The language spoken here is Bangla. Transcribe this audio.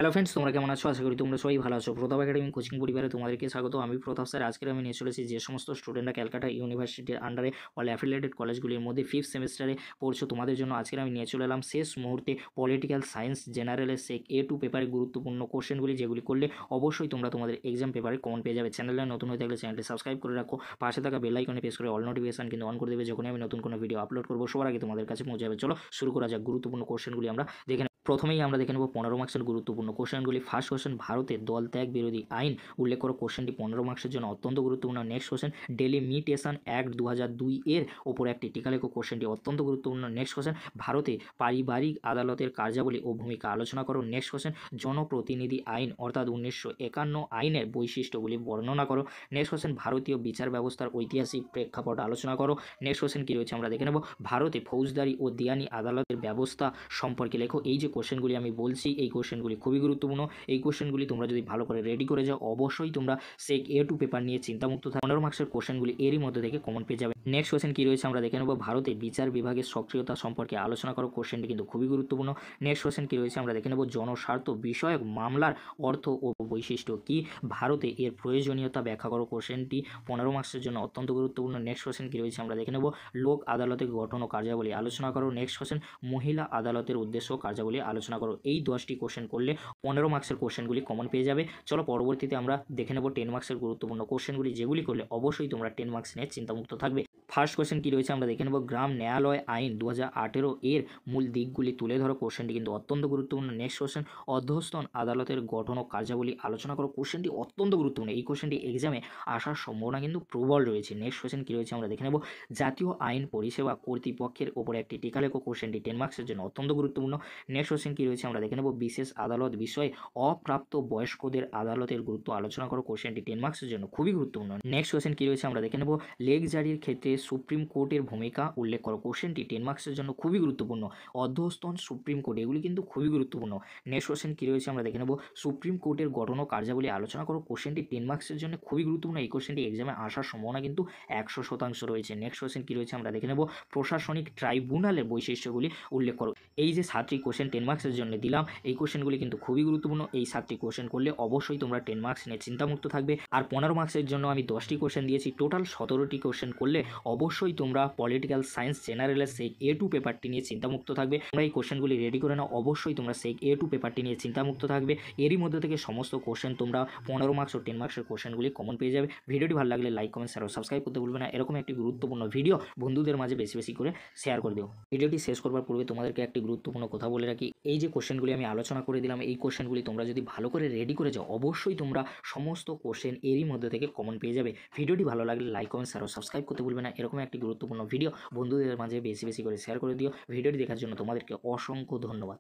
হ্যালো ফ্রেন্ডস, তোমরা কেমন আছো? আশা করি তোমরা সবাই ভালো আছো। প্রতাপ একাডেমি কোচিং পরিবারে তোমাদেরকে স্বাগত। আমি প্রতাপ স্যার। আজকে আমি নিয়ে চলেছি যে সমস্ত স্টুডেন্টরা ক্যালকাটা ইউনিভার্সিটির আন্ডারে অল অ্যাফিলিয়েটেড কলেজগুলির মধ্যে 5th সেমিস্টারে পড়ছো, তোমাদের জন্য আজকে আমি নিয়ে চলে এলাম শেষ মুহূর্তে পলিটিক্যাল সায়েন্স জেনারেলের সেক A2 পেপারে গুরুত্বপূর্ণ কোশ্চেনগুলি, যেগুলি করলে অবশ্যই তোমরা তোমাদের এক্সাম পেপারে কমন পেয়ে যাবে। চ্যানেলে নতুন হয়ে থাকলে চ্যানেলটি সাবস্ক্রাইব করে রাখো, পাশে থাকা বেল আইকনে প্রেস করে অল নোটিফিকেশন কিন্তু অন করে দেবে। যখনই আমি নতুন কোনো ভিডিও আপলোড করবো সবার আগে তোমাদের কাছে পৌঁছে যাবে। চলো শুরু করা যাক। গুরুত্বপূর্ণ কোশ্চেনগুলি আমরা দেখে প্রথমেই আমরা দেখে নেব 15 মার্কসের গুরুত্বপূর্ণ কোশ্চেনগুলি। ফার্স্ট কোশ্চেন, ভারতের দল ত্যাগ বিরোধী আইন উল্লেখ করো। কোশ্চেনটি 15 মার্কসের জন্য অত্যন্ত গুরুত্বপূর্ণ। নেক্সট কোশ্চেন, ডেলিমিটেশন অ্যাক্ট 2002 এর ওপর একটি টিকা লেখো। কোশ্চেনটি অত্যন্ত গুরুত্বপূর্ণ। নেক্সট কোশ্চেন, ভারতে পারিবারিক আদালতের কার্যাবলী ও ভূমিকা আলোচনা করো। নেক্সট কোশ্চেন, জনপ্রতিনিধি আইন অর্থাৎ 1951 আইনের বৈশিষ্ট্যগুলি বর্ণনা করো। নেক্সট কোশ্চেন, ভারতীয় বিচার ব্যবস্থার ঐতিহাসিক প্রেক্ষাপট আলোচনা করো। নেক্সট কোশ্চেন কী রয়েছে আমরা দেখে নেব, ভারতে ফৌজদারি ও দিয়ানি আদালতের ব্যবস্থা সম্পর্কে লেখো। এই যে কোশ্চেনগুলি আমি বলছি, এই কোশ্চেনগুলি খুবই গুরুত্বপূর্ণ। এই কোশ্চেনগুলি তোমরা যদি ভালো করে রেডি করে যাও, অবশ্যই তোমরা সেক A2 পেপার নিয়ে চিন্তামুক্ত থাকো। 15 মার্কসের কোশ্চেনগুলি এরই মধ্যে থেকে কমন পেয়ে যাবে। নেক্সট কোশ্চেন কী রয়েছে আমরা দেখে নেব, ভারতে বিচার বিভাগের সক্রিয়তা সম্পর্কে আলোচনা করো। কোশ্চেনটি কিন্তু খুবই গুরুত্বপূর্ণ। নেক্সট কোশ্চেন কী রয়েছে আমরা দেখে নেব, জনস্বার্থ বিষয়ক মামলার অর্থ ও বৈশিষ্ট্য কী, ভারতে এর প্রয়োজনীয়তা ব্যাখ্যা করো। কোশ্চেনটি 15 মার্কসের জন্য অত্যন্ত গুরুত্বপূর্ণ। নেক্সট কোশ্চেন কী রয়েছে আমরা দেখে নেব, লোক আদালতের গঠন ও কার্যাবলী আলোচনা করো। নেক্সট কোশ্চেন, মহিলা আদালতের উদ্দেশ্য ও কার্যাবলী আলোচনা করো। এই 10টি কোশ্চেন করলে 15 মার্কসের কোশ্চেনগুলি কমন পেয়ে যাবে। চলো পরবর্তীতে আমরা দেখে নেব 10 মার্কসের গুরুত্বপূর্ণ কোশ্চেনগুলি, যেগুলি করলে অবশ্যই তোমরা 10 মার্কস নিয়ে চিন্তামুক্ত থাকবে। ফার্স্ট কোশ্চেন কী রয়েছে আমরা দেখে নেব, গ্রাম ন্যায়ালয় আইন 2018 এর মূল দিকগুলি তুলে ধরো। কোশ্চেনটি কিন্তু অত্যন্ত গুরুত্বপূর্ণ। নেক্সট কোশ্চেন, অধ্যস্থন আদালতের গঠন ও কার্যাবলী আলোচনা করো। কোশ্চেনটি অত্যন্ত গুরুত্বপূর্ণ। এই কোশ্চেনটি এক্সামে আসার সম্ভাবনা কিন্তু প্রবল রয়েছে। নেক্সট কোশ্চেন কী রয়েছে আমরা দেখে নেব, জাতীয় আইন পরিষেবা কর্তৃপক্ষের ওপরে একটি টিকা লেখো। কোশ্চেনটি 10 মার্কসের জন্য অত্যন্ত গুরুত্বপূর্ণ। নেক্সট কোশ্চেন কী রয়েছে আমরা দেখে নেব, বিশেষ আদালত বিষয়ে অপ্রাপ্ত বয়স্কদের আদালতের গুরুত্ব আলোচনা করো। কোশ্চেনটি 10 মার্কসের জন্য খুবই গুরুত্বপূর্ণ। নেক্সট কোশ্চেন কী রয়েছে আমরা দেখে নেব, লেক জারির ক্ষেত্রে সুপ্রিম কোর্টের ভূমিকা উল্লেখ করো। কোশ্চেনটি 10 মার্কসের জন্য খুবই গুরুত্বপূর্ণ। অধ্যস্থন সুপ্রিম কোর্ট, এগুলি কিন্তু খুবই গুরুত্বপূর্ণ। নেক্সট কোশ্চেন কী রয়েছে আমরা দেখে নেব, সুপ্রিম কোর্টের গঠন ও কার্যাবলী আলোচনা করো। কোশ্চেনটি 10 মার্কসের জন্য খুবই গুরুত্বপূর্ণ। এই কোশ্চেনটি এক্সামে আসার সম্ভাবনা কিন্তু 100% রয়েছে। নেক্সট কোশ্চেন কী রয়েছে আমরা দেখে নেব, প্রশাসনিক ট্রাইব্যুনালের বৈশিষ্ট্যগুলি উল্লেখ করো। এই যে 7টি কোশ্চেন 10 মার্কসের জন্য দিলাম, এই কোশ্চেনগুলি কিন্তু খুবই গুরুত্বপূর্ণ। এই 7টি কোশ্চেন করলে অবশ্যই তোমরা 10 মার্কস নিয়ে চিন্তামুক্ত থাকবে। আর 15 মার্কসের জন্য আমি 10টি কোশ্চেন দিয়েছি, টোটাল 17টি কোশ্চেন করলে অবশ্যই তোমরা পলিটিক্যাল সায়েন্স জেনারেলের সেক A2 পেপারটি নিয়ে চিন্তামুক্ত থাকবে। তোমরা এই কোশ্চেনগুলি রেডি করে নাও, অবশ্যই তোমরা সেক A2 পেপারটি নিয়ে চিন্তামুক্ত থাকবে। এরই মধ্যে থেকে সমস্ত কোশ্চেন তোমরা 15 মার্কস ও 10 মার্কসের কোশ্চেনগুলি কমন পেয়ে যাবে। ভিডিওটি ভালো লাগলে লাইক, কমেন্ট, শেয়ার ও সাবস্ক্রাইব করতে ভুলবে না। এরকম একটি গুরুত্বপূর্ণ ভিডিও বন্ধুদের মাঝে বেশি বেশি করে শেয়ার করে দিও। ভিডিওটি শেষ করবার পূর্বে তোমাদেরকে একটি গুরুত্বপূর্ণ কথা বলে রাখি, এই যে কোশ্চেনগুলি আমি আলোচনা করে দিলাম, এই কোশ্চেনগুলি তোমরা যদি ভালো করে রেডি করে যাও, অবশ্যই তোমরা সমস্ত কোশ্চেন এরই মধ্যে থেকে কমন পেয়ে যাবে। ভিডিওটি ভালো লাগলে লাইক, কমেন্ট, শেয়ার ও সাবস্ক্রাইব করতে ভুলবে না। এরকম একটি গুরুত্বপূর্ণ ভিডিও বন্ধুদের মাঝে বেশি বেশি করে শেয়ার করে দিও। ভিডিওটি দেখার জন্য তোমাদেরকে অসংখ্য ধন্যবাদ।